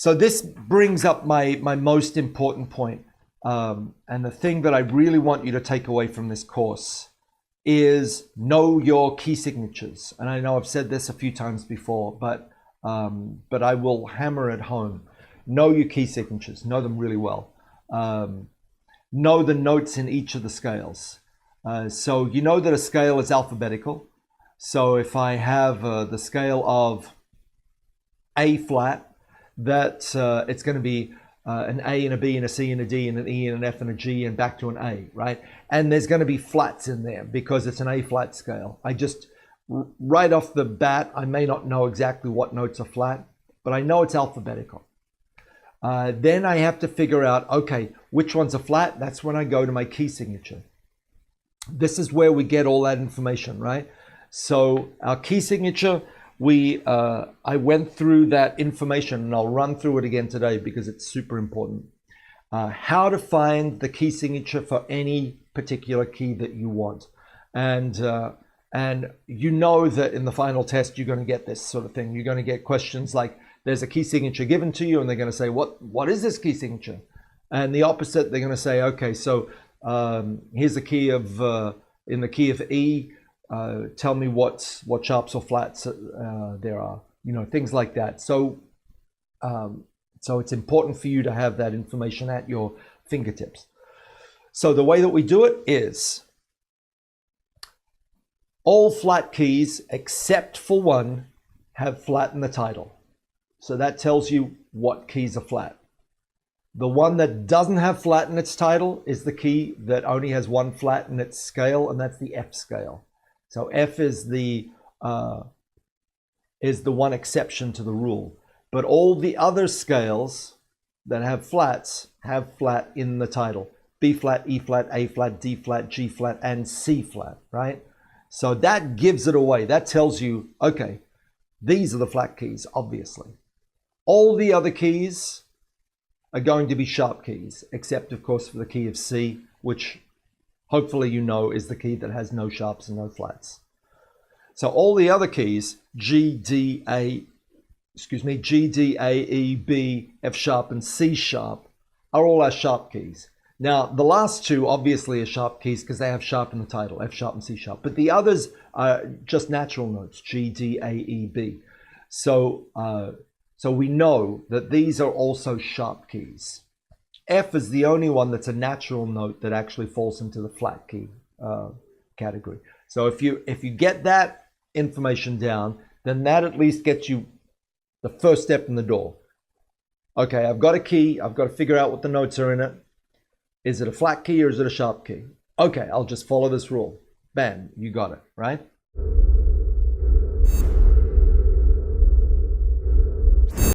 So this brings up my most important point. And the thing that I really want you to take away from this course is know your key signatures. And I know I've said this a few times before, but I will hammer it home. Know your key signatures, know them really well. Know the notes in each of the scales. So you know that a scale is alphabetical. So if I have the scale of A flat, that it's going to be an A and a B and a C and a D and an E and an F and a G and back to an A, right? And there's going to be flats in there because it's an A flat scale. I just, right off the bat, I may not know exactly what notes are flat, but I know it's alphabetical. Then I have to figure out, okay, which ones are flat? That's when I go to my key signature. This is where we get all that information, right? So our key signature, I went through that information, and I'll run through it again today because it's super important. How to find the key signature for any particular key that you want. And you know that in the final test, you're going to get this sort of thing. You're going to get questions like, there's a key signature given to you, and they're going to say, what is this key signature? And the opposite, they're going to say, okay, so here's the key of, in the key of E, tell me what sharps or flats there are, things like that. So it's important for you to have that information at your fingertips. So the way that we do it is all flat keys except for one have flat in the title. So that tells you what keys are flat. The one that doesn't have flat in its title is the key that only has one flat in its scale, and that's the F scale. So F is the one exception to the rule. But all the other scales that have flats have flat in the title. B flat, E flat, A flat, D flat, G flat, and C flat, right? So that gives it away. That tells you, okay, these are the flat keys, obviously. All the other keys are going to be sharp keys, except of course for the key of C, which hopefully you know is the key that has no sharps and no flats. So all the other keys, G, D, A, E, B, F sharp, and C sharp, are all our sharp keys. Now, the last two obviously are sharp keys because they have sharp in the title, F sharp and C sharp. But the others are just natural notes, G, D, A, E, B. So we know that these are also sharp keys. F is the only one that's a natural note that actually falls into the flat key category. So if you get that information down, then that at least gets you the first step in the door. Okay, I've got a key. I've got to figure out what the notes are in it. Is it a flat key or is it a sharp key? Okay, I'll just follow this rule. Bam, you got it, right?